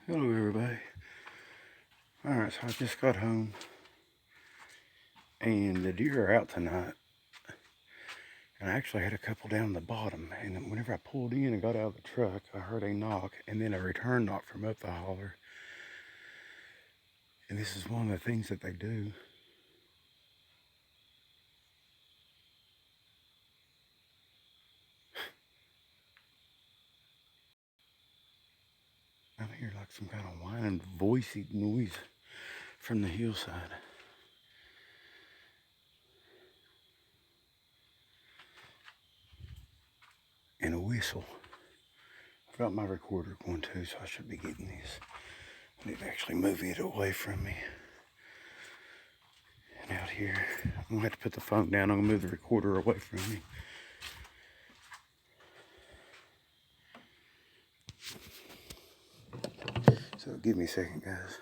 Hello everybody. Alright, so I just got home and the deer are out tonight. And I actually had a couple down the bottom, and whenever I pulled in and got out of the truck, I heard a knock and then a return knock from up the holler. And this is one of the things that they do. I hear like some kind of whining, voicey noise from the hillside. And a whistle. I've got my recorder going too, so I should be getting this. I need to actually move it away from me. And out here, I'm gonna have to put the phone down. I'm gonna move the recorder away from me. So give me a second, guys.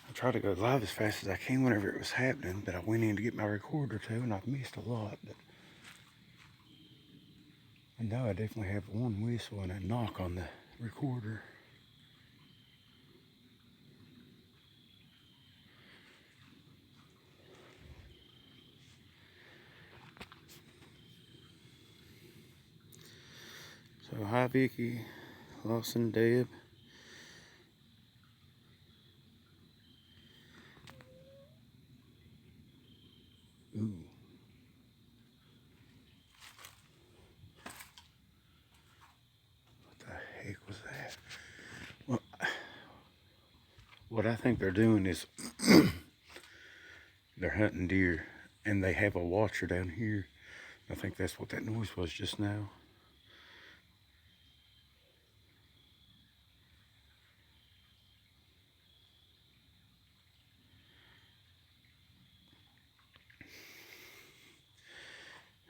I tried to go live as fast as I can whenever it was happening, but I went in to get my recorder too, and I've missed a lot. But I know I definitely have one whistle and a knock on the recorder. So hi Vicky, Lawson, Deb. Ooh. What the heck was that? Well, what I think they're doing is they're hunting deer, and they have a watcher down here. I think that's what that noise was just now.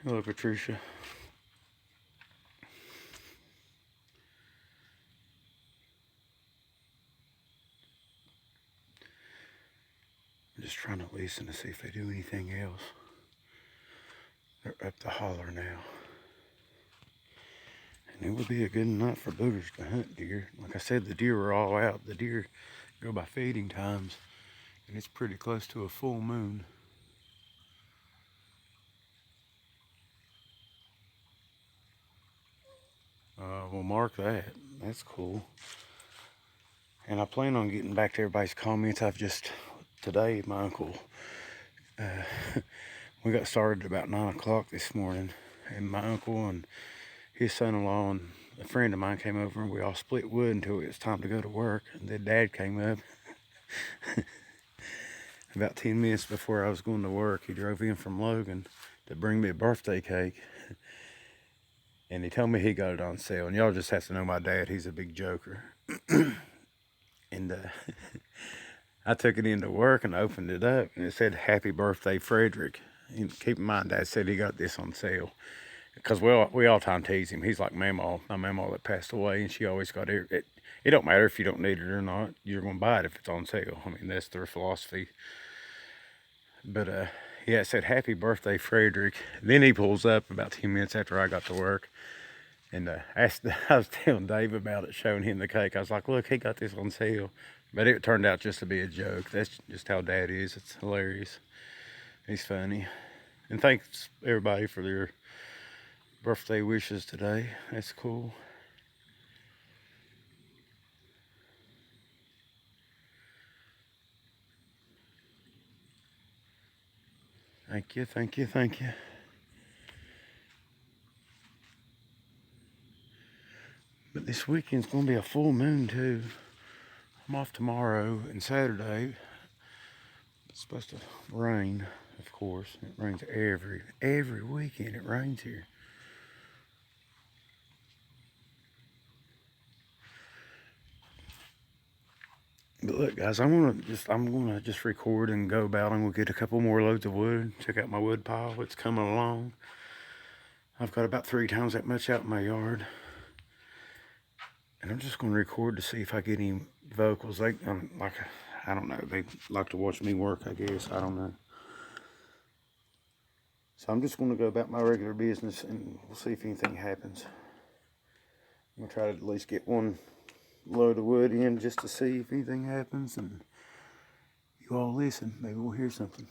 Hello, Patricia. I'm just trying to listen to see if they do anything else. They're up the holler now. And it would be a good night for boogers to hunt deer. Like I said, the deer are all out. The deer go by feeding times, and it's pretty close to a full moon. We'll mark that. That's cool. And I plan on getting back to everybody's comments. Today, my uncle, we got started about 9 o'clock this morning, and my uncle and his son-in-law and a friend of mine came over, and we all split wood until it was time to go to work. And then Dad came up about 10 minutes before I was going to work. He drove in from Logan to bring me a birthday cake. And he told me he got it on sale. And y'all just have to know my dad, he's a big joker. And I took it into work and opened it up, and it said, "Happy birthday, Frederick." And keep in mind, Dad said he got this on sale. Because we all time tease him. He's like my mama that passed away, and she always got it. It don't matter if you don't need it or not. You're going to buy it if it's on sale. I mean, that's their philosophy. But, yeah, it said, "Happy birthday, Frederick." Then he pulls up about 10 minutes after I got to work. And I was telling Dave about it, showing him the cake. I was like, look, he got this on sale. But it turned out just to be a joke. That's just how Dad is. It's hilarious. He's funny. And thanks everybody for their birthday wishes today. That's cool. Thank you, thank you, thank you. But this weekend's gonna be a full moon too. I'm off tomorrow and Saturday. It's supposed to rain, of course. It rains every weekend. It rains here. But look, guys, I'm gonna just record and go about. I'm gonna get a couple more loads of wood. Check out my wood pile. It's coming along. I've got about 3 times that much out in my yard, and I'm just gonna record to see if I get any vocals. Like I don't know. They like to watch me work. I guess I don't know. So I'm just gonna go about my regular business, and we'll see if anything happens. I'm gonna try to at least get one load of wood in just to see if anything happens, and you all listen. Maybe we'll hear something.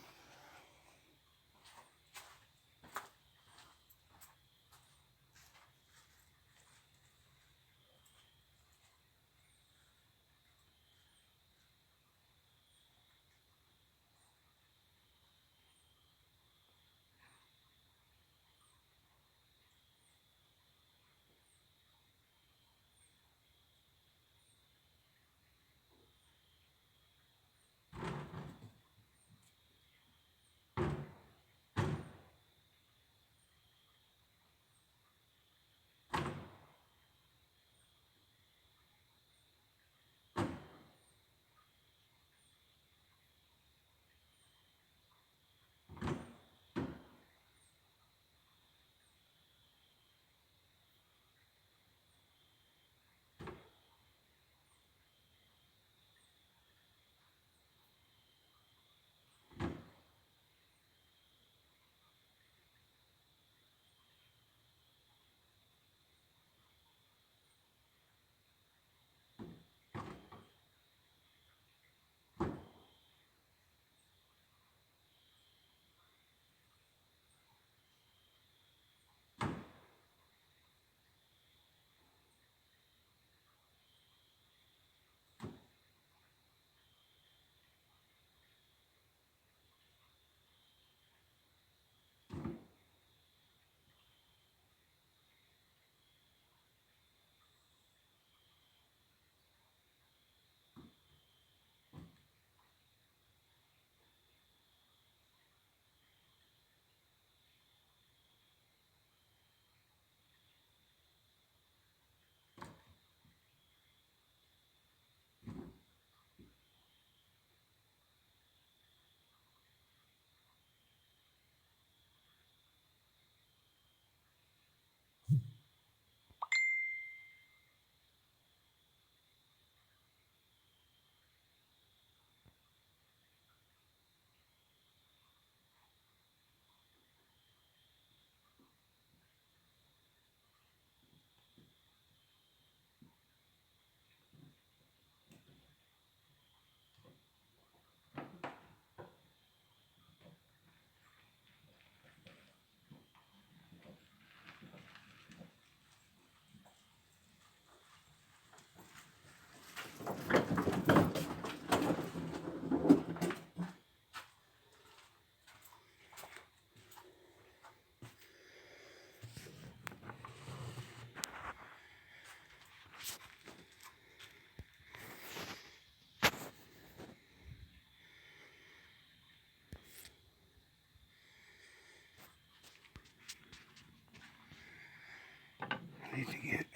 I need to get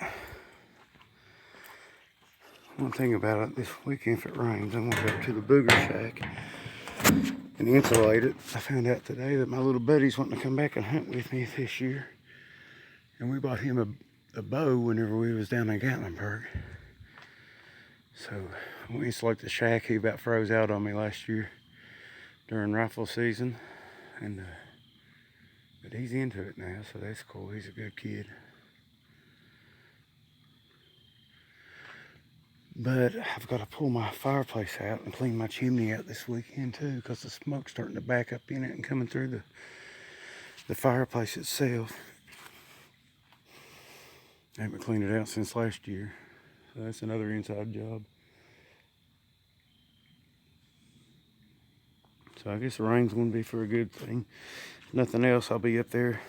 one thing about it this weekend. If it rains, I'm gonna go to the booger shack and insulate it. I found out today that my little buddy's wanting to come back and hunt with me this year, and we bought him a bow whenever we was down in Gatlinburg. So we insulate the shack. He about froze out on me last year during rifle season, and but he's into it now, so that's cool. He's a good kid. But I've got to pull my fireplace out and clean my chimney out this weekend too, because the smoke's starting to back up in it and coming through the fireplace itself. I haven't cleaned it out since last year, so that's another inside job. So I guess the rain's going to be for a good thing. If nothing else, I'll be up there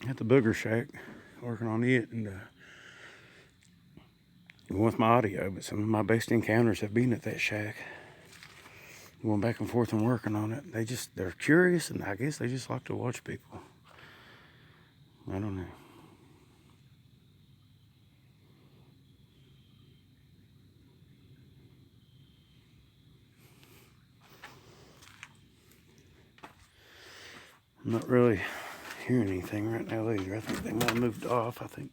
at the booger shack working on it and with my audio. But some of my best encounters have been at that shack, going back and forth and working on it. They're curious, and I guess they just like to watch people. I don't know. I'm not really hearing anything right now either. I think they might have moved off. I think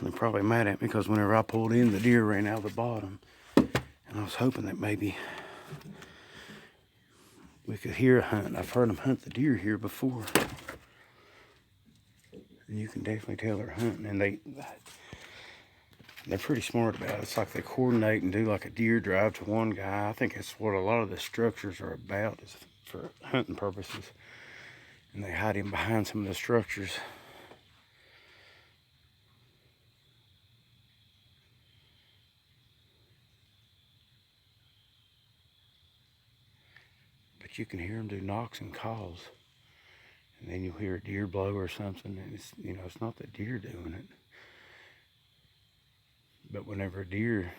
they're probably mad at me because whenever I pulled in, the deer ran out of the bottom. And I was hoping that maybe we could hear a hunt. I've heard them hunt the deer here before. And you can definitely tell they're hunting. And they're pretty smart about it. It's like they coordinate and do like a deer drive to one guy. I think that's what a lot of the structures are about, is for hunting purposes. And they hide him behind some of the structures. But you can hear them do knocks and calls. And then you'll hear a deer blow or something. And it's, it's not the deer doing it. But whenever a deer,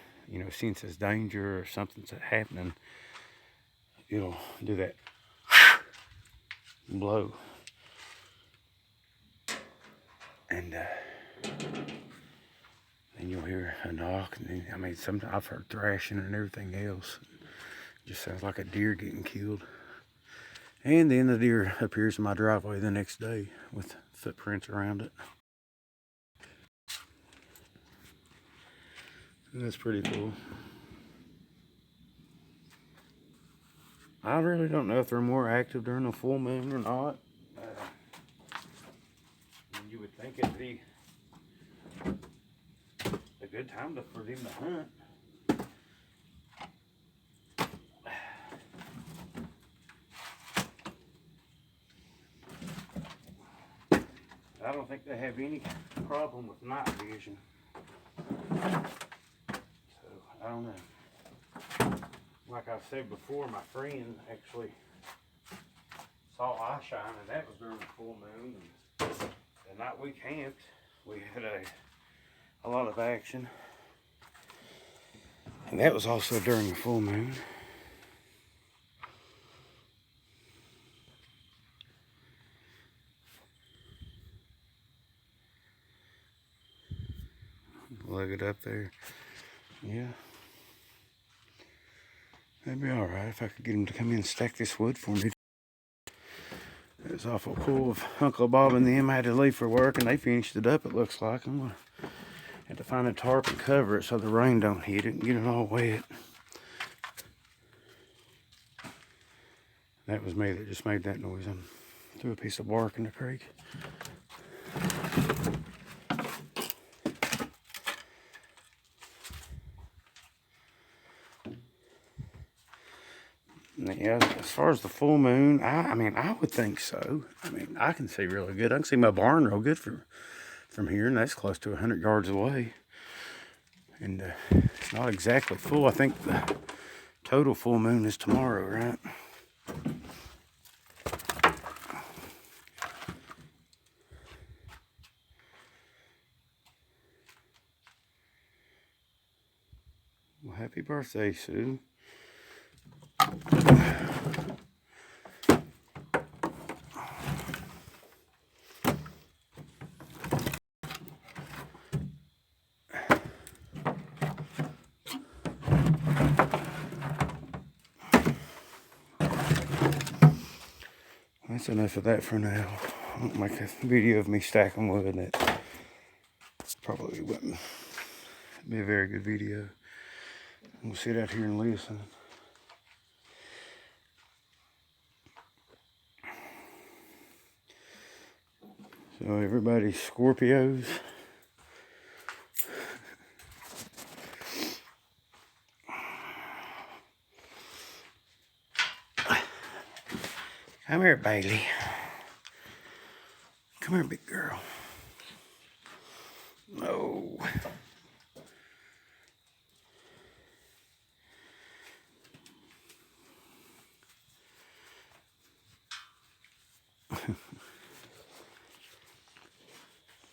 senses danger or something's happening, it'll do that blow. And then you'll hear a knock. And then, sometimes I've heard thrashing and everything else. It just sounds like a deer getting killed. And then the deer appears in my driveway the next day with footprints around it. And that's pretty cool. I really don't know if they're more active during the full moon or not. You would think it'd be a good time for them to hunt. I don't think they have any problem with night vision. So, I don't know. Like I said before, my friend actually saw eye shine, and that was during the full moon. And the night we camped, we had a lot of action. And that was also during the full moon. Lug it up there. Yeah. That'd be alright if I could get him to come in and stack this wood for me. It was awful cool of Uncle Bob and them. I had to leave for work and they finished it up, it looks like. I'm gonna have to find a tarp and cover it so the rain don't hit it and get it all wet. That was me that just made that noise. I threw a piece of bark in the creek. Yeah, as far as the full moon, I would think so. I can see really good. I can see my barn real good from here, and that's close to 100 yards away. And it's not exactly full. I think the total full moon is tomorrow, right? Well, happy birthday, Sue. That's enough of that for now. I won't make a video of me stacking wood, and it probably wouldn't be a very good video. We'll sit out here and listen. So everybody, Scorpios, Come here, Bailey. Come here, big girl. No.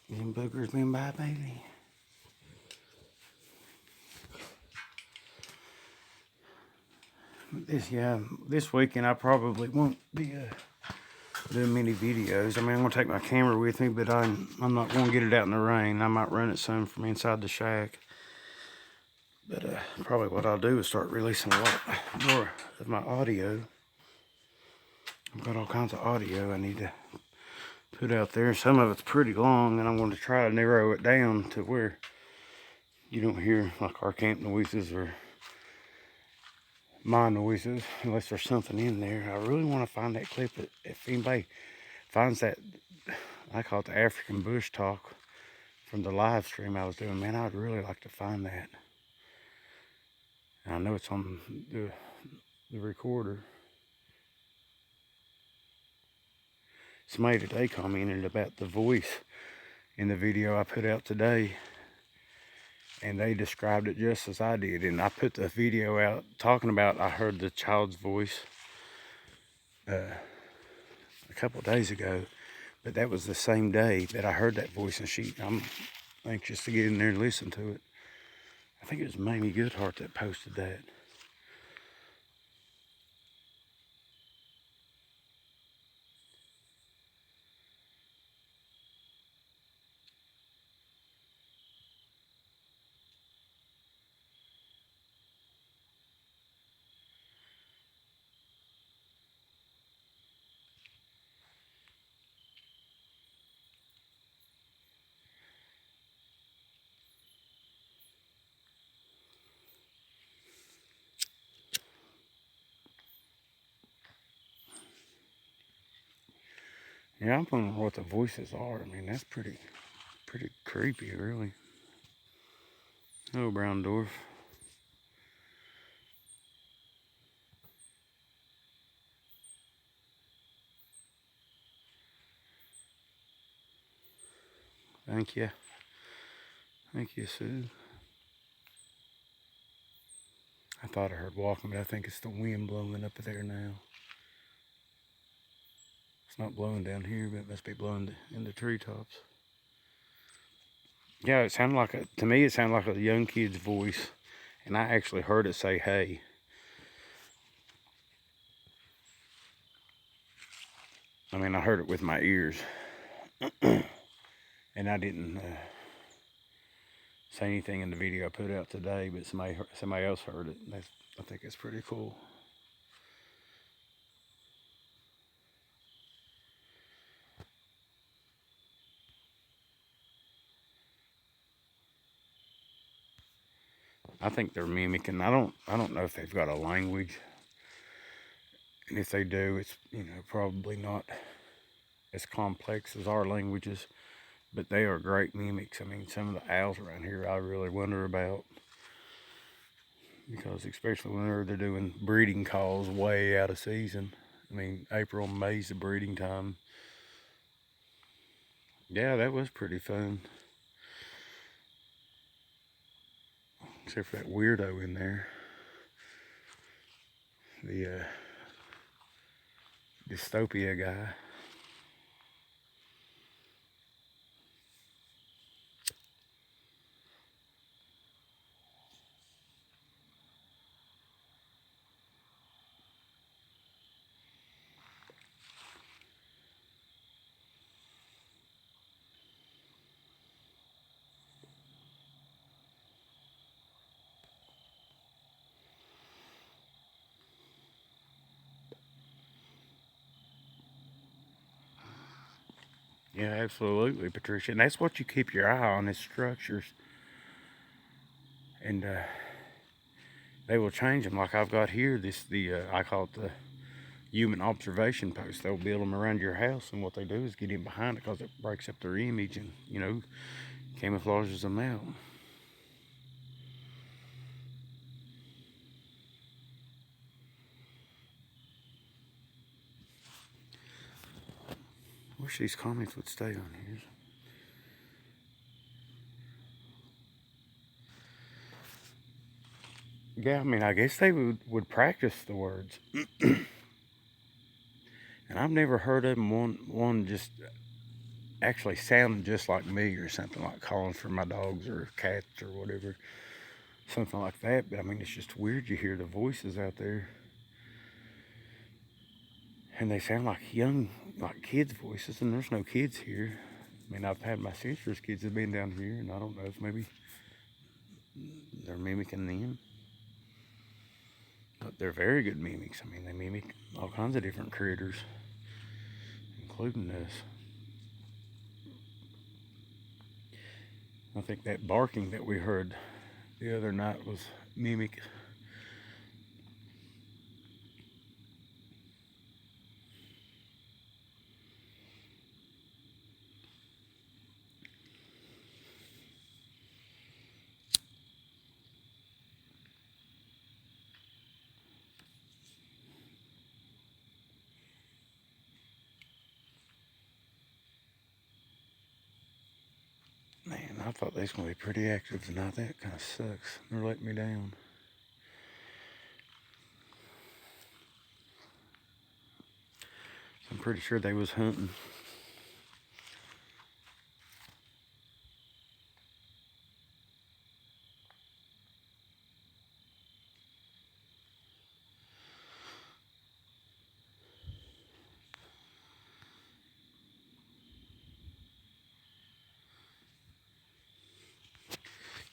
Them boogers been by, Bailey. This weekend I probably won't be doing many videos. I mean, I'm gonna take my camera with me, but I'm not gonna get it out in the rain. I might run it some from inside the shack. But probably what I'll do is start releasing a lot more of my audio. I've got all kinds of audio I need to put out there. Some of it's pretty long, and I'm going to try to narrow it down to where you don't hear like our camp noises or my noises, unless there's something in there. I really want to find that clip. If anybody finds that, I call it the African bush talk from the live stream I was doing, man, I would really like to find that. And I know it's on the recorder. Somebody today commented about the voice in the video I put out today, and they described it just as I did. And I put the video out talking about I heard the child's voice a couple of days ago, but that was the same day that I heard that voice, and I'm anxious to get in there and listen to it. I think it was Mamie Goodhart that posted that. Yeah, I'm wondering what the voices are. I mean, that's pretty creepy, really. Oh, brown dwarf. Thank you. Thank you, Sue. I thought I heard walking, but I think it's the wind blowing up there now. It's not blowing down here, but it must be blowing in the treetops. Yeah, it sounded like to me it sounded like a young kid's voice, and I actually heard it say hey. I mean, I heard it with my ears, and I didn't say anything in the video I put out today, but somebody else heard it. I think it's pretty cool. I think they're mimicking. I don't know if they've got a language, and if they do, it's probably not as complex as our languages, but they are great mimics. I mean, some of the owls around here I really wonder about, because especially whenever they're doing breeding calls way out of season. I mean, April and May's the breeding time. Yeah, that was pretty fun. Except for that weirdo in there. The dystopia guy. Yeah, absolutely, Patricia. And that's what you keep your eye on, is structures. And they will change them. Like I've got here, I call it the human observation post. They'll build them around your house, and what they do is get in behind it because it breaks up their image and, camouflages them out. wish these comments would stay on here. Yeah, I mean, I guess they would practice the words. And I've never heard of them one just actually sounding just like me or something, like calling for my dogs or cats or whatever. Something like that. But I mean, it's just weird. You hear the voices out there. And they sound like like kids' voices, and there's no kids here. I mean, I've had my sister's kids have been down here, and I don't know if maybe they're mimicking them. But they're very good mimics. I mean, they mimic all kinds of different critters, including us. I think that barking that we heard the other night was mimic. Man, I thought they was going to be pretty active tonight. That kind of sucks. They're letting me down. I'm pretty sure they was hunting.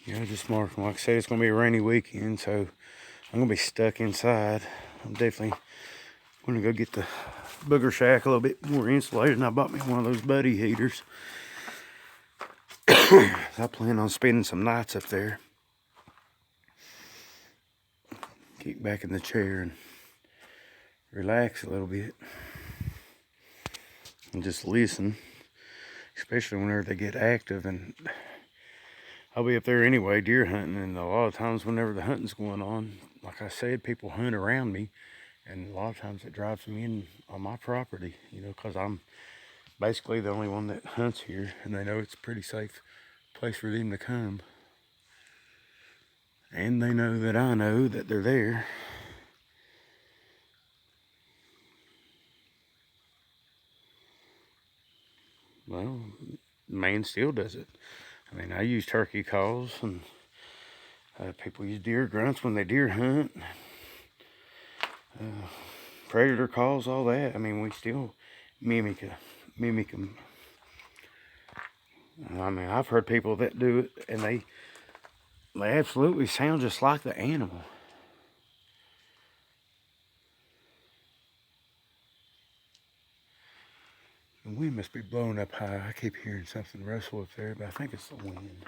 Yeah, just marking. Like I said, it's going to be a rainy weekend, so I'm going to be stuck inside. I'm definitely going to go get the booger shack a little bit more insulated, and I bought me one of those buddy heaters. I plan on spending some nights up there. Kick back in the chair and relax a little bit. And just listen, especially whenever they get active. And I'll be up there anyway, deer hunting, and a lot of times whenever the hunting's going on, like I said, people hunt around me, and a lot of times it drives them in on my property, you know, because I'm basically the only one that hunts here, and they know it's a pretty safe place for them to come. And they know that I know that they're there. Well, man still does it. I mean, I use turkey calls, and people use deer grunts when they deer hunt. Predator calls, all that. I mean, we still mimic them. I mean, I've heard people that do it, and they absolutely sound just like the animal. The wind must be blowing up high. I keep hearing something rustle up there, but I think it's the wind.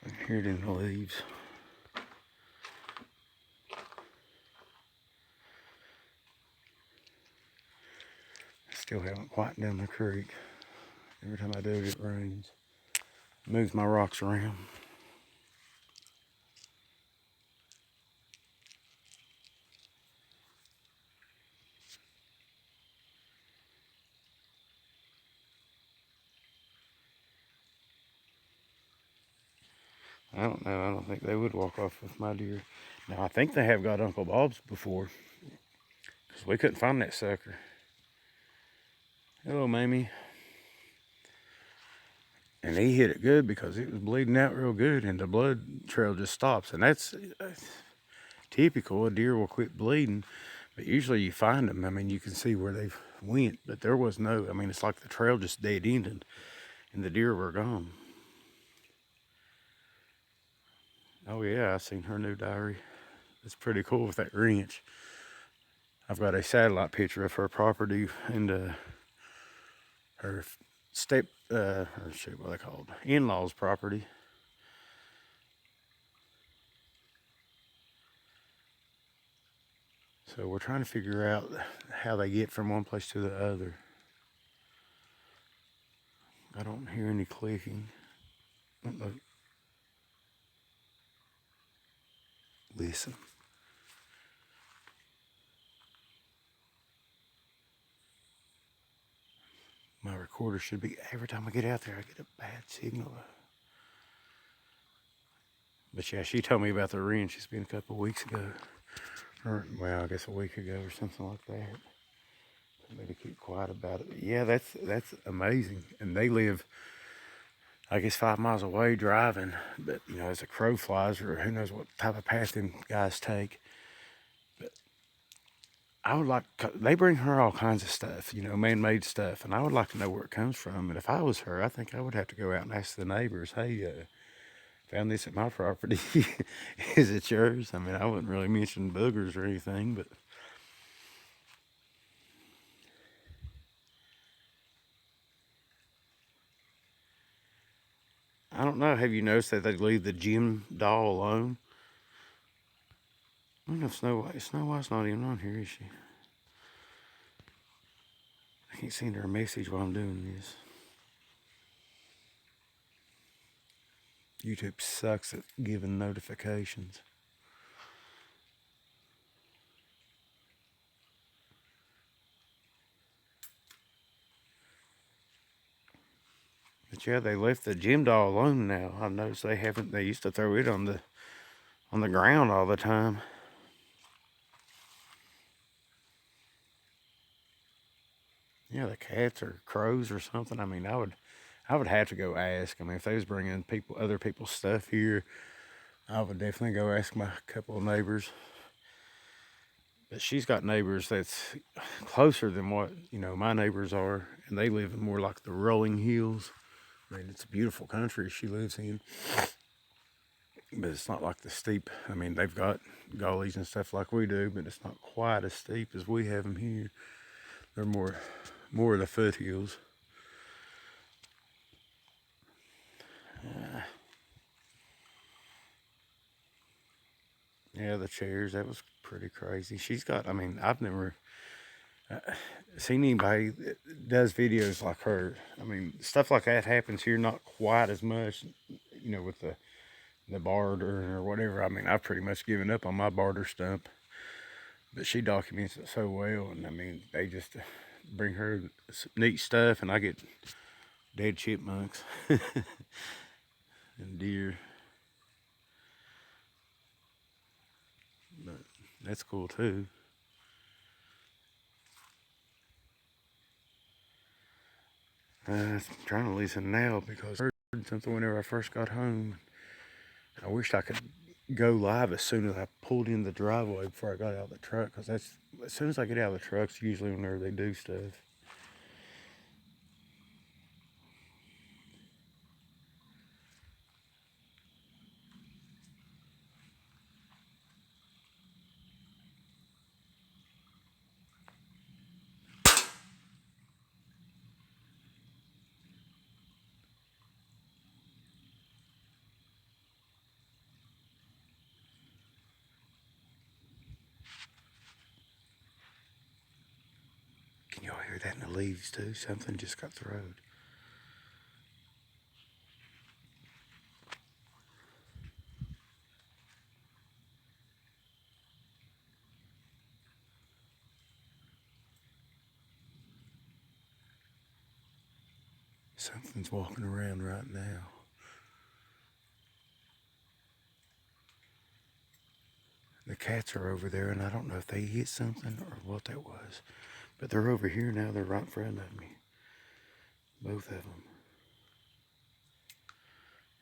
I can hear it in the leaves. I still haven't quite down the creek. Every time I do it rains. It moves my rocks around. I don't know. I don't think they would walk off with my deer. Now, I think they have got Uncle Bob's before, because we couldn't find that sucker. Hello, Mamie. And he hit it good because it was bleeding out real good, and the blood trail just stops. And that's typical. A deer will quit bleeding, but usually you find them. I mean, you can see where they've went, but there was no, I mean, it's like the trail just dead ended, and the deer were gone. Oh yeah, I seen her new diary. It's pretty cool with that wrench. I've got a satellite picture of her property and her or shoot, what are they called? In-laws property. So we're trying to figure out how they get from one place to the other. I don't hear any clicking. Listen. recorder should be. Every time I get out there, I get a bad signal. But yeah, she told me about the wrench. It's been a couple of weeks ago. Or, well, I guess a week ago or something like that. Told me to keep quiet about it. But yeah, that's amazing. And they live, I guess, 5 miles away driving. But, you know, as a crow flies, or who knows what type of path them guys take. But I would like, they bring her all kinds of stuff, you know, man-made stuff. And I would like to know where it comes from. And if I was her, I think I would have to go out and ask the neighbors, hey, found this at my property. Is it yours? I mean, I wouldn't really mention boogers or anything, but I don't know. Have you noticed that they leave the gym doll alone? I don't know if Snow White's not even on here, is she? I can't send her a message while I'm doing this. YouTube sucks at giving notifications. But yeah, they left the gym doll alone now. I've noticed they haven't. They used to throw it on the ground all the time. Yeah, the cats or crows or something. I mean, I would have to go ask. I mean, if they was bringing other people's stuff here, I would definitely go ask my couple of neighbors. But she's got neighbors that's closer than what, you know, my neighbors are, and they live in more like the rolling hills. I mean, it's a beautiful country she lives in, but it's not like the steep. I mean, they've got gullies and stuff like we do, but it's not quite as steep as we have them here. They're more of the foothills. Yeah, the chairs, that was pretty crazy. She's got, I mean, I've never seen anybody that does videos like her. I mean, stuff like that happens here, not quite as much, you know, with the barter or whatever. I mean, I've pretty much given up on my barter stump, but she documents it so well. And I mean, they just bring her neat stuff, and I get dead chipmunks and deer. But that's cool too. I'm trying to listen now because I heard something whenever I first got home. I wished I could go live as soon as I pulled in the driveway before I got out of the truck, because that's as soon as I get out of the trucks, usually whenever they do stuff. Can y'all hear that in the leaves too? Something just got thrown. Something's walking around right now. The cats are over there, and I don't know if they hit something or what that was. But they're over here now. They're right in front of me. Both of them.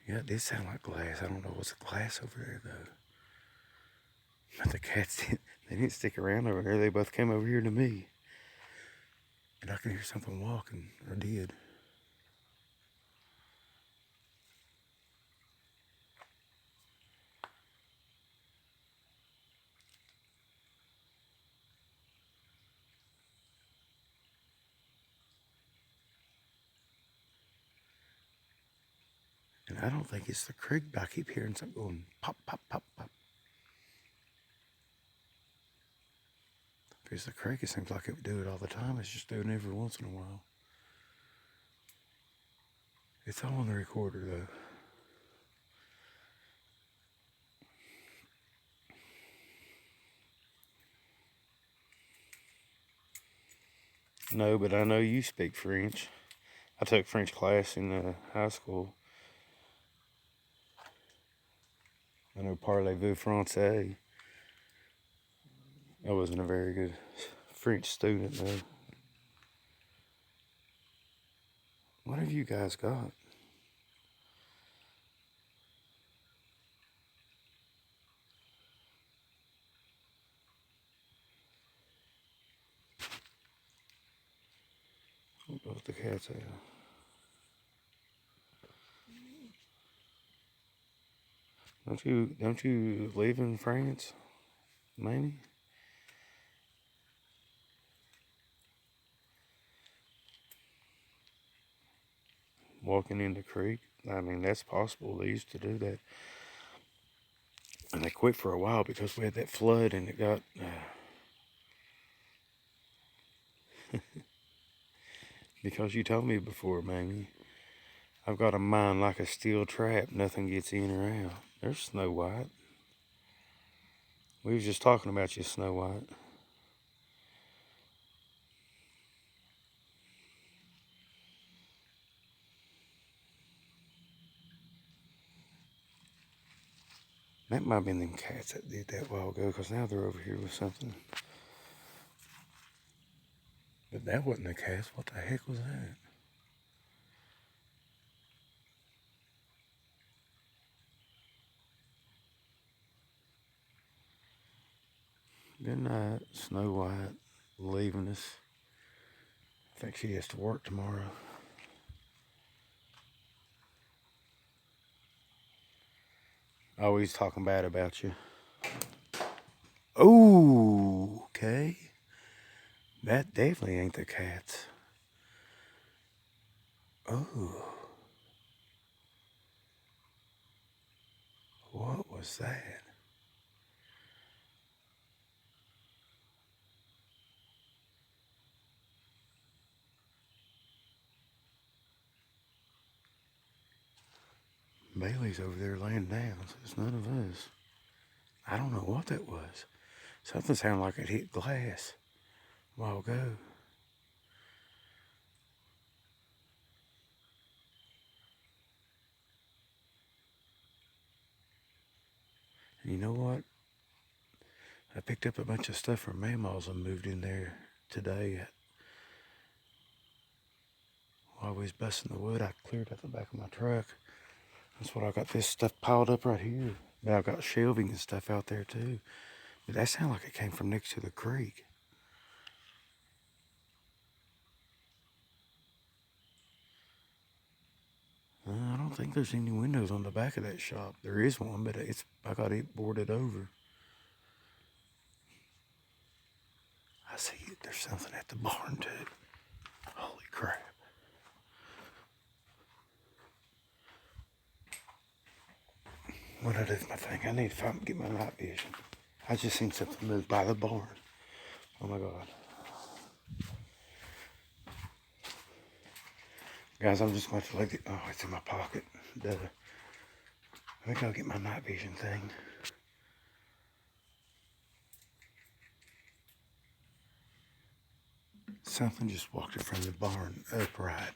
Yeah, it did sound like glass. I don't know what's glass over there, though. But the cats, they didn't stick around over there. They both came over here to me. And I can hear something walking, or did. And I don't think it's the creek, but I keep hearing something going pop, pop, pop, pop. If it's the creek, it seems like it would do it all the time. It's just doing it every once in a while. It's all on the recorder, though. No, but I know you speak French. I took French class in high school. I know parlez-vous français. I wasn't a very good French student though. What have you guys got? What goes the cat's at? Don't you live in France, Manny? Walking in the creek. I mean, that's possible. They used to do that. And they quit for a while because we had that flood and it got... because you told me before, Manny. I've got a mind like a steel trap. Nothing gets in or out. There's Snow White. We was just talking about you, Snow White. That might have been them cats that did that a while ago, because now they're over here with something. But that wasn't a cat. What the heck was that? Good night, Snow White, leaving us. I think she has to work tomorrow. Always talking bad about you. Oh, okay. That definitely ain't the cats. Oh. What was that? Bailey's over there laying down, so it's none of us. I don't know what that was. Something sounded like it hit glass a while ago. And you know what? I picked up a bunch of stuff from Mama's and moved in there today. While I was busting the wood, I cleared out the back of my truck. That's what I got this stuff piled up right here. But I've got shelving and stuff out there too. But that sounded like it came from next to the creek. I don't think there's any windows on the back of that shop. There is one, but I got it boarded over. I see it. There's something at the barn too. Holy crap. What I do with my thing? I need to get my night vision. I just seen something move by the barn. Oh my God. Guys, I'm just going to leave it. Oh, it's in my pocket. Duh. Let me go get my night vision thing. Something just walked in front of the barn upright.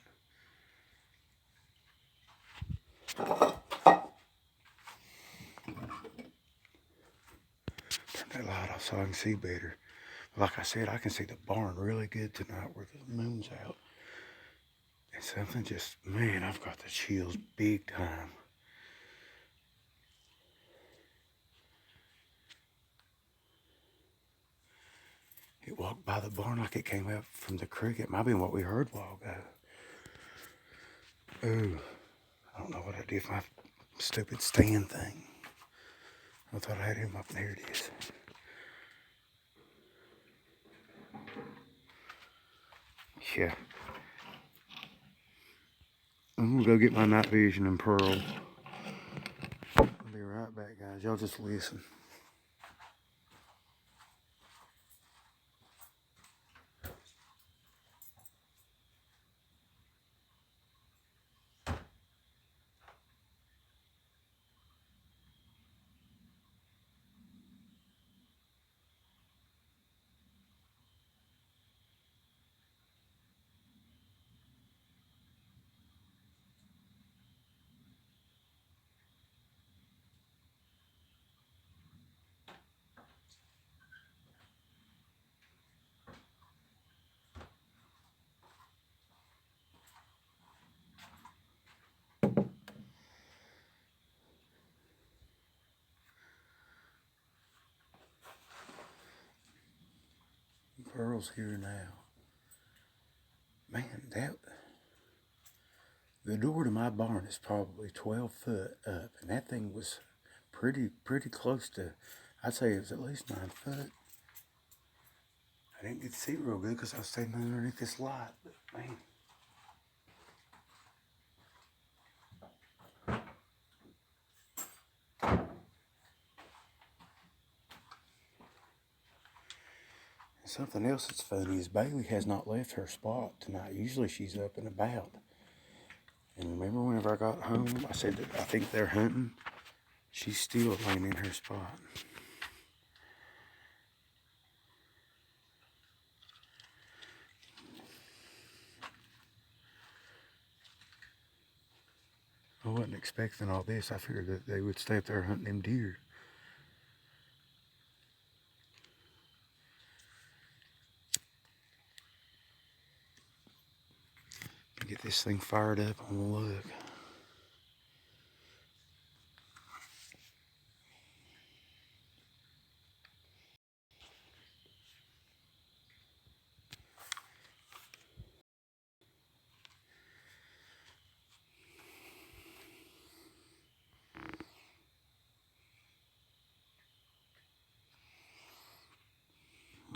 Turn that light off so I can see better. Like I said, I can see the barn really good tonight where the moon's out. And something just, man, I've got the chills big time. It walked by the barn like it came up from the creek. It might have been what we heard a while ago. Ooh, I don't know what I did with my stupid stand thing. I thought I had him up. There it is. Yeah. I'm gonna go get my night vision and pearl. I'll be right back, guys. Y'all just listen. pearls here now. Man, the door to my barn is probably 12 foot up, and that thing was pretty close to, I'd say it was at least 9 foot. I didn't get to see it real good because I was standing underneath this light, but man. Something else that's funny is Bailey has not left her spot tonight. Usually she's up and about. And remember whenever I got home, I said that I think they're hunting. She's still laying in her spot. I wasn't expecting all this. I figured that they would stay up there hunting them deer. Get this thing fired up on the look.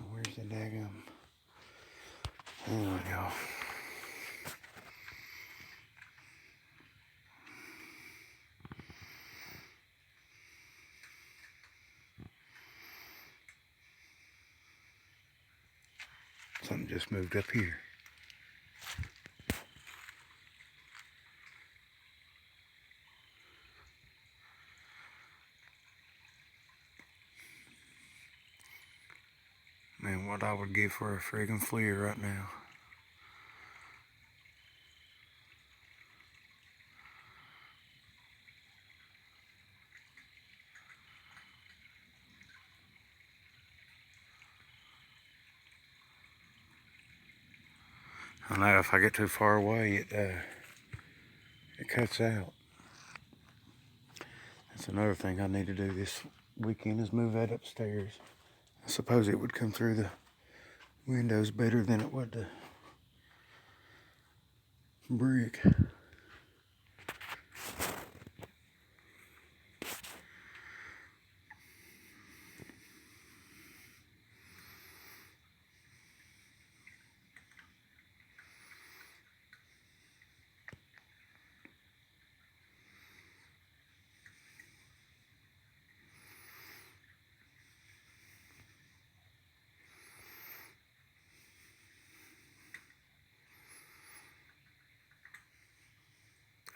Where's the daggum? There we go. Something just moved up here. Man, what I would give for a friggin' FLIR right now. I know if I get too far away, it cuts out. That's another thing I need to do this weekend is move that upstairs. I suppose it would come through the windows better than it would the brick.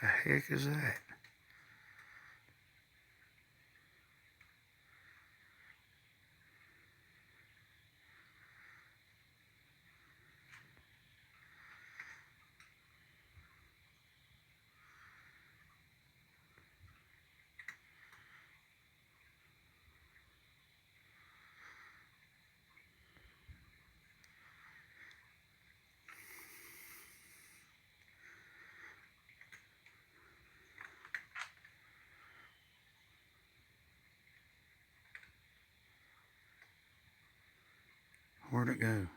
The heck is that? Where'd it go?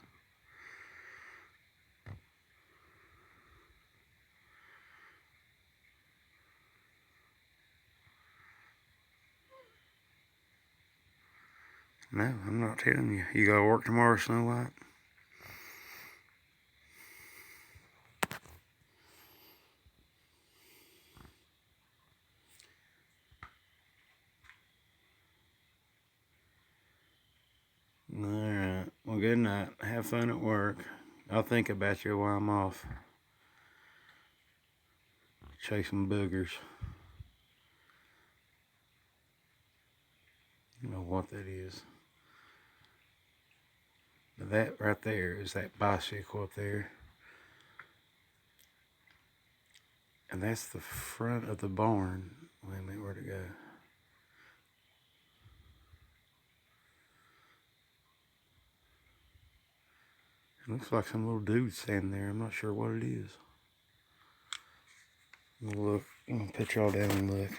No, I'm not telling you. You gotta work tomorrow, Snow White? Alright. Well, good night. Have fun at work. I'll think about you while I'm off. Chasing boogers. You know what that is. But that right there is that bicycle up there. And that's the front of the barn. Wait a minute, where'd it go? It looks like some little dude standing there. I'm not sure what it is. I'm gonna look. I'm gonna put y'all down and look.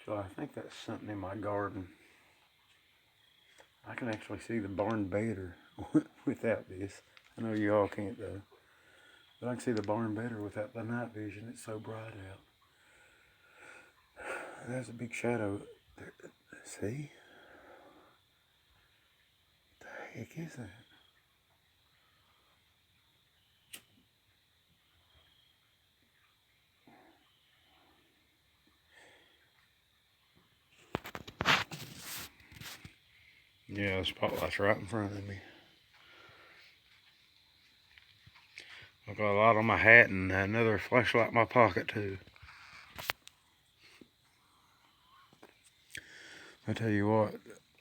So I think that's something in my garden. I can actually see the barn better without this. I know you all can't though. But I can see the barn better without the night vision. It's so bright out. There's a big shadow there. See? What the heck is that? Yeah, the spotlight's right in front of me. I've got a light on my hat and another flashlight in my pocket too. I tell you what,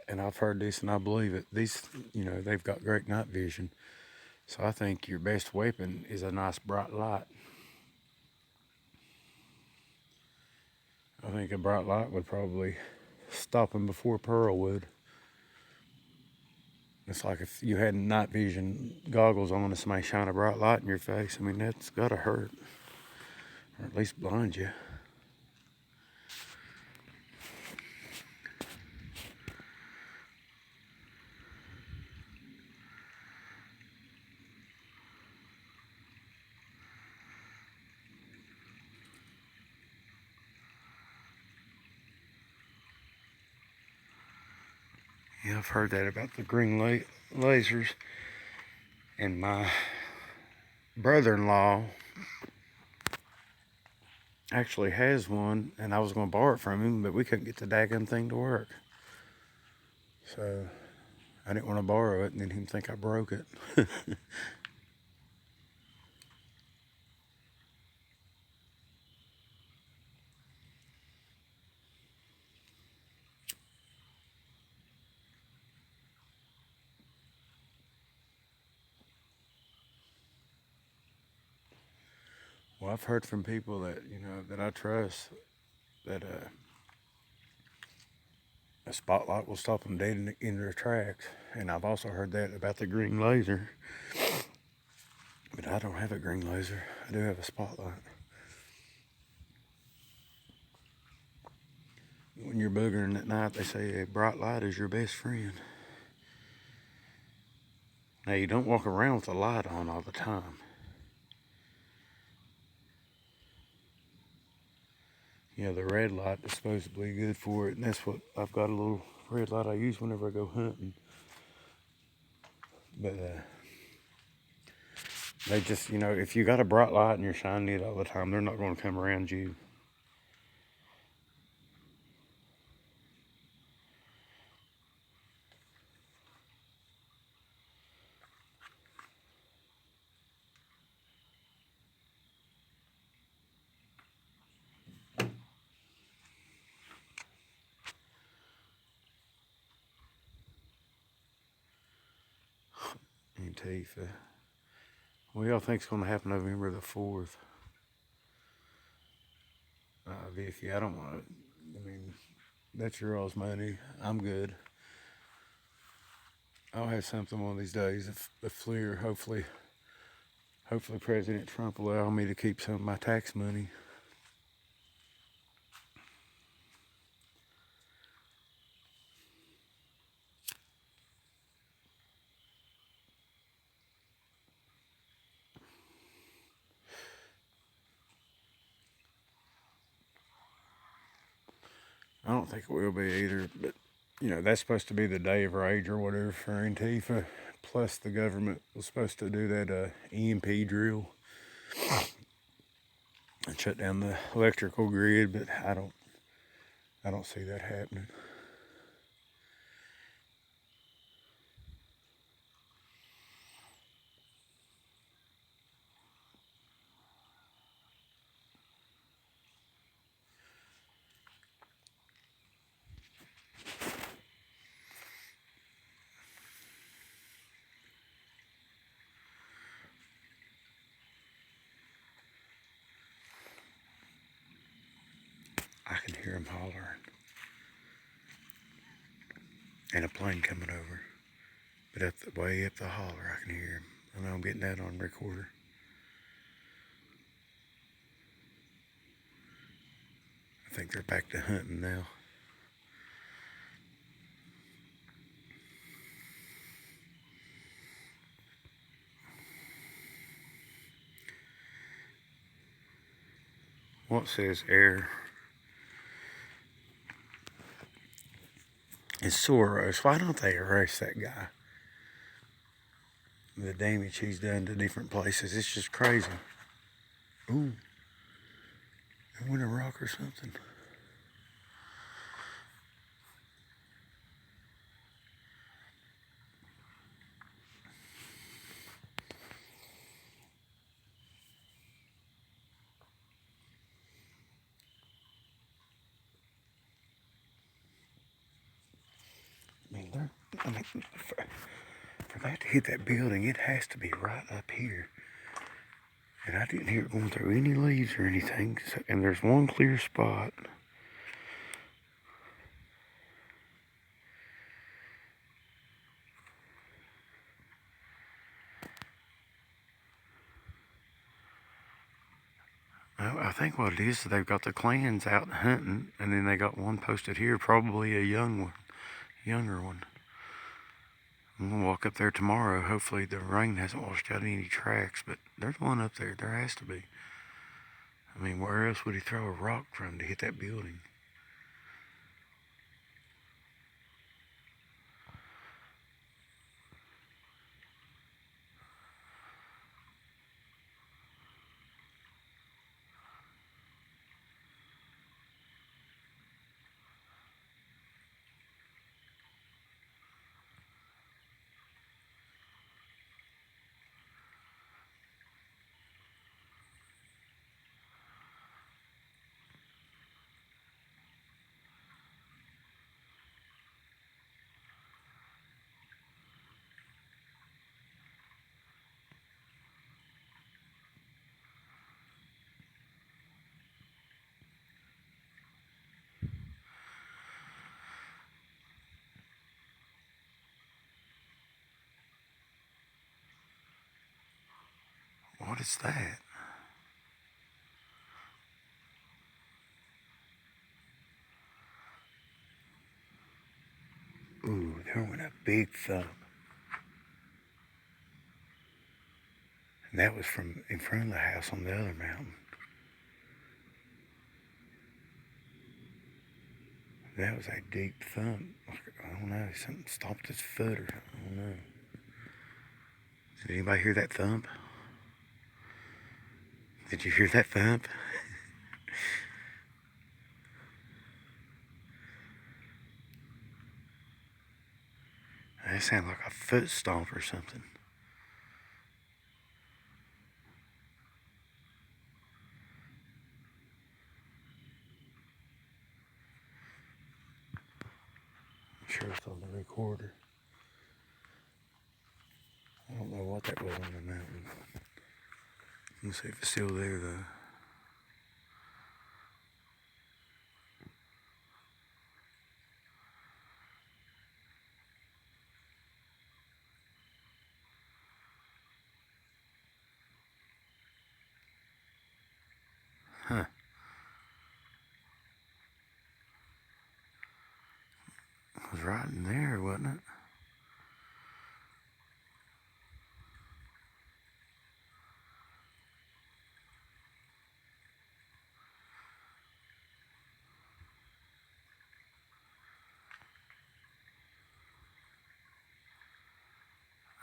and I've heard this and I believe it, these, they've got great night vision. So I think your best weapon is a nice bright light. I think a bright light would probably stop them before Pearl would. It's like if you had night vision goggles on and somebody shine a bright light in your face, I mean, that's gotta hurt. Or at least blind you. Yeah, I've heard that about the green lasers. And my brother-in-law actually has one, and I was going to borrow it from him, but we couldn't get the daggum thing to work. So I didn't want to borrow it and then him think I broke it. Well, I've heard from people that, that I trust that a spotlight will stop them dead in their tracks. And I've also heard that about the green laser. But I don't have a green laser. I do have a spotlight. When you're boogering at night, they say a bright light is your best friend. Now, you don't walk around with a light on all the time. The red light is supposedly good for it, and that's what I've got, a little red light I use whenever I go hunting. But they just, if you got a bright light and you're shining it all the time, they're not going to come around you. Antifa. What y'all think's going to happen November the 4th? Vicky, I don't want to. I mean, that's your all's money. I'm good. I'll have something one of these days. If Fleer, hopefully President Trump will allow me to keep some of my tax money. I don't think it will be either, but that's supposed to be the day of rage or whatever for Antifa. Plus, the government was supposed to do that EMP drill and shut down the electrical grid, but I don't see that happening. I can hear him hollering. And a plane coming over. But way up the holler, I can hear him. I know I'm getting that on recorder. I think they're back to hunting now. what says air. It's Soros. Why don't they erase that guy? The damage he's done to different places. It's just crazy. Ooh. I went a rock or something. I mean, for that to hit that building, it has to be right up here. And I didn't hear it going through any leaves or anything. So, and there's one clear spot. I think what it is they've got the clans out hunting, and then they got one posted here, probably a younger one. I'm gonna walk up there tomorrow. Hopefully the rain hasn't washed out any tracks, but there's one up there. There has to be. I mean, where else would he throw a rock from to hit that building? What is that? Ooh, there went a big thump. And that was from in front of the house on the other mountain. That was a deep thump. I don't know, something stomped his foot or something. I don't know. Did anybody hear that thump? Did you hear that thump? That sounded like a foot stomp or something. I'm sure it's on the recorder. I don't know what that was on the mountain. Let's see if it's still there though. Huh. It was right in there, wasn't it?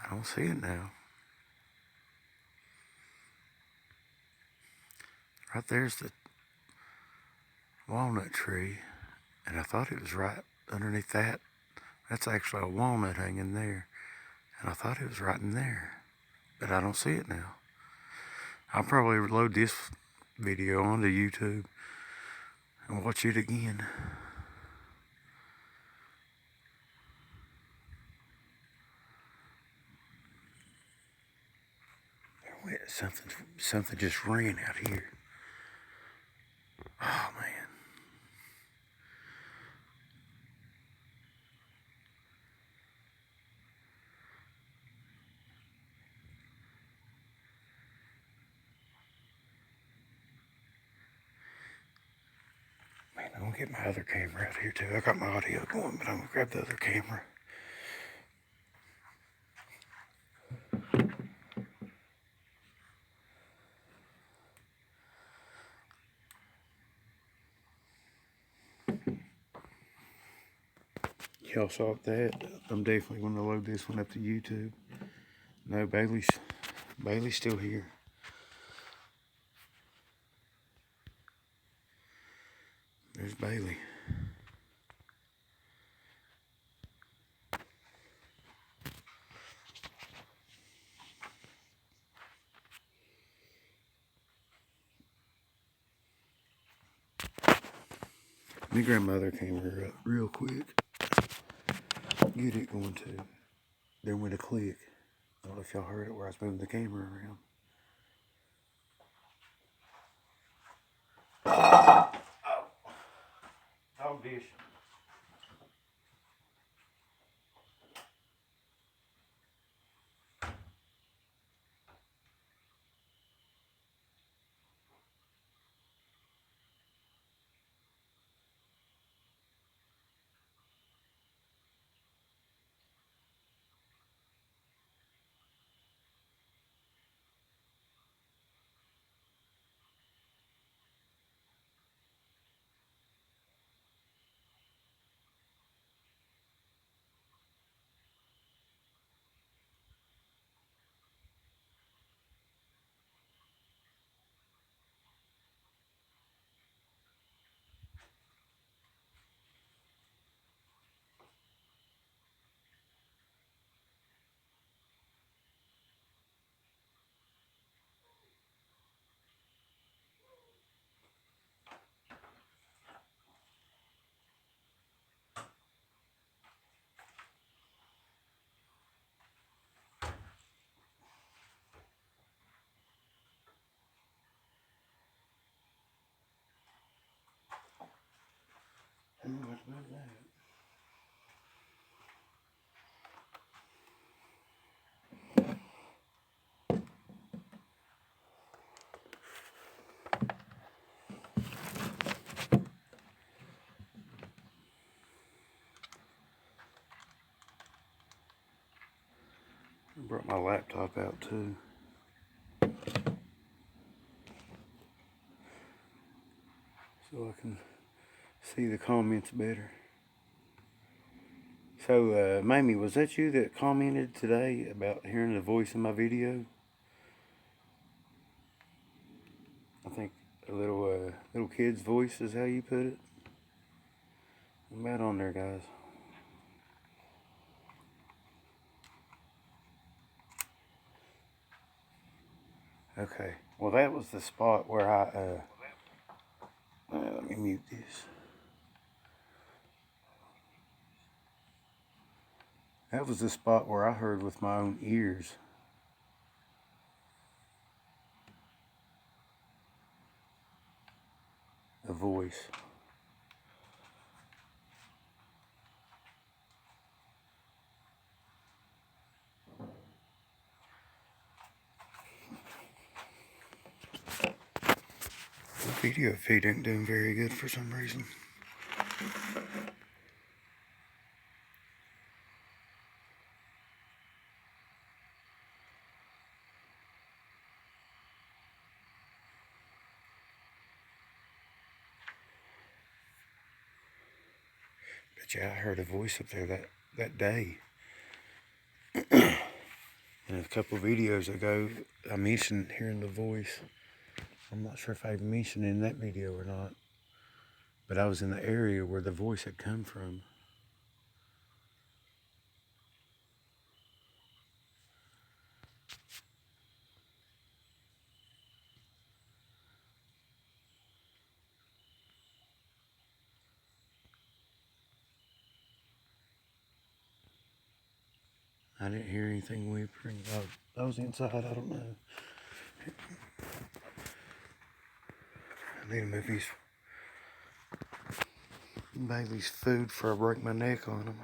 I don't see it now. Right there's the walnut tree, and I thought it was right underneath that. That's actually a walnut hanging there, and I thought it was right in there, but I don't see it now. I'll probably load this video onto YouTube and watch it again. Something just ran out here. Oh man. Man, I'm gonna get my other camera out here too. I got my audio going, but I'm gonna grab the other camera. Y'all saw that. I'm definitely going to load this one up to YouTube. No, Bailey's still here. There's Bailey. My grandmother came her up real quick. Get it going too. Then went a click. I don't know if y'all heard it where I was moving the camera around. Dog dish. What about that? I brought my laptop out too. So I can see the comments better. So, Mamie, was that you that commented today about hearing the voice in my video? I think a little kid's voice is how you put it. I'm about on there, guys. Okay. Well, that was the spot where let me mute this. That was the spot where I heard with my own ears the voice. The video feed ain't doing very good for some reason. But yeah, I heard a voice up there that day. And a couple of videos ago, I mentioned hearing the voice. I'm not sure if I mentioned it in that video or not. But I was in the area where the voice had come from. I didn't hear anything whimpering. I was inside, I don't know. I need to move these babies' food before I break my neck on them.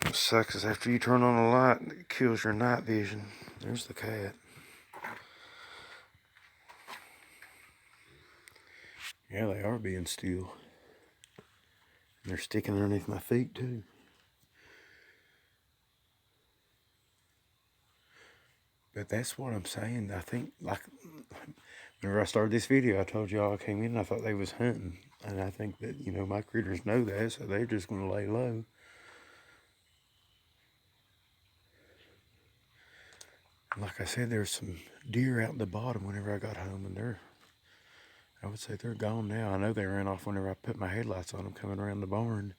What sucks is after you turn on a light, it kills your night vision. There's the cat. Yeah, they are being still. And they're sticking underneath my feet too. But that's what I'm saying. I think, like, when Whenever I started this video, I told y'all I came in and I thought they was hunting. And I think that, you know, my critters know that, so they're just going to lay low. Like I said, there's some deer out in the bottom whenever I got home, and I would say they're gone now. I know they ran off whenever I put my headlights on them coming around the barn.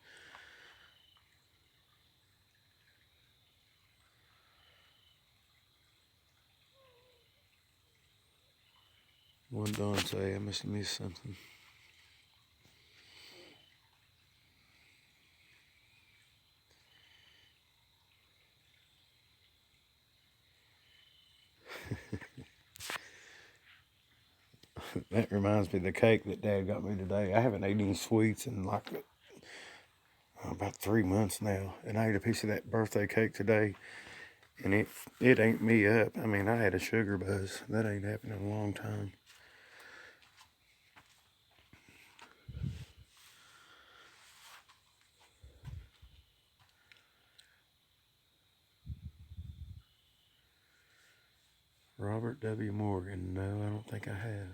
One done say I must have missed something. That reminds me of the cake that Dad got me today. I haven't eaten any sweets in like about 3 months now, and I ate a piece of that birthday cake today, and it ate me up. I mean, I had a sugar buzz. That ain't happened in a long time. Robert W. Morgan. No, I don't think I have.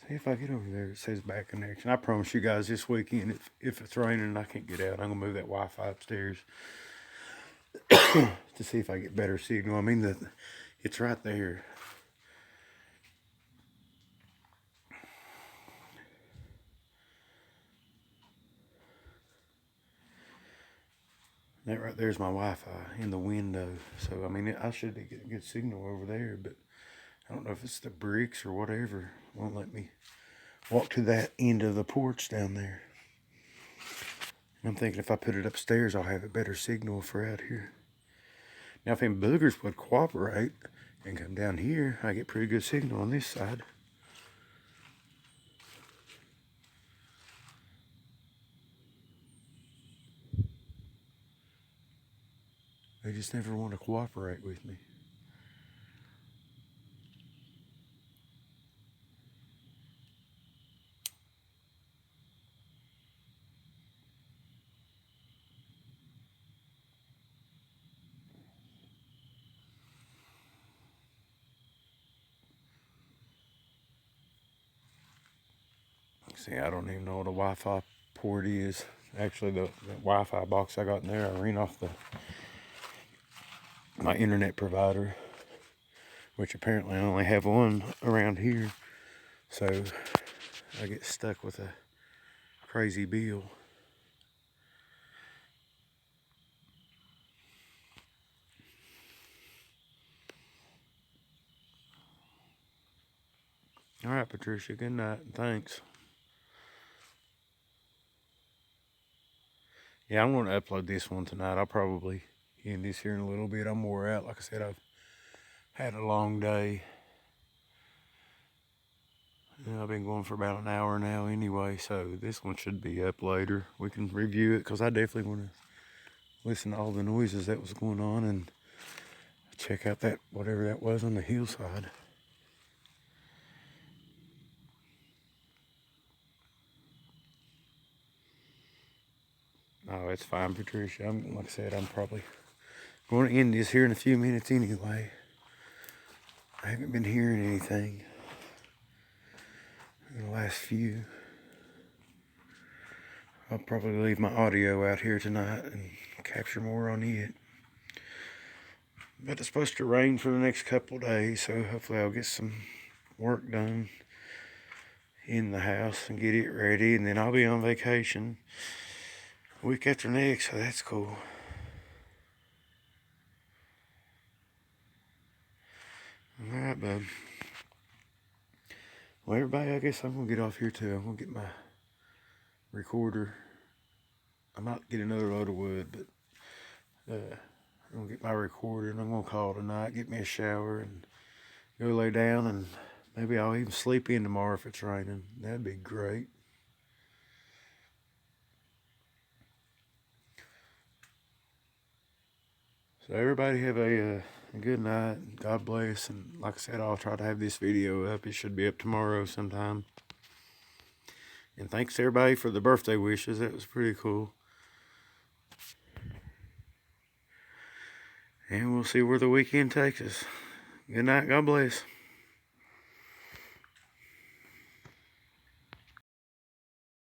See if I get over there. It says back connection. I promise you guys this weekend, if it's raining and I can't get out, I'm going to move that Wi-Fi upstairs to see if I get better signal. I mean, it's right there. That right there's my Wi-Fi in the window. So, I mean, I should be getting good signal over there, but I don't know if it's the bricks or whatever. It won't let me walk to that end of the porch down there. And I'm thinking if I put it upstairs, I'll have a better signal for out here. Now, if them boogers would cooperate and come down here, I get pretty good signal on this side. They just never want to cooperate with me. See, I don't even know what a Wi-Fi port is. Actually, the Wi-Fi box I got in there, I ran off my internet provider, which apparently I only have one around here. So I get stuck with a crazy bill. All right, Patricia, good night and thanks. Yeah, I'm going to upload this one tonight. I'll probably end this here in a little bit. I'm wore out. Like I said, I've had a long day. I've been going for about an hour now anyway, so this one should be up later. We can review it because I definitely want to listen to all the noises that was going on and check out that whatever that was on the hillside. Oh, it's fine, Patricia. Like I said, I'm probably going to end this here in a few minutes anyway. I haven't been hearing anything in the last few. I'll probably leave my audio out here tonight and capture more on it. But it's supposed to rain for the next couple of days, so hopefully I'll get some work done in the house and get it ready, and then I'll be on vacation week after next, so that's cool. Alright, bub. Well, everybody, I guess I'm going to get off here too. I'm going to get my recorder. I might get another load of wood, but I'm going to get my recorder and I'm going to call tonight, get me a shower and go lay down, and maybe I'll even sleep in tomorrow if it's raining. That'd be great. So everybody have a good night. God bless. And like I said, I'll try to have this video up. It should be up tomorrow sometime. And thanks to everybody for the birthday wishes. That was pretty cool. And we'll see where the weekend takes us. Good night. God bless.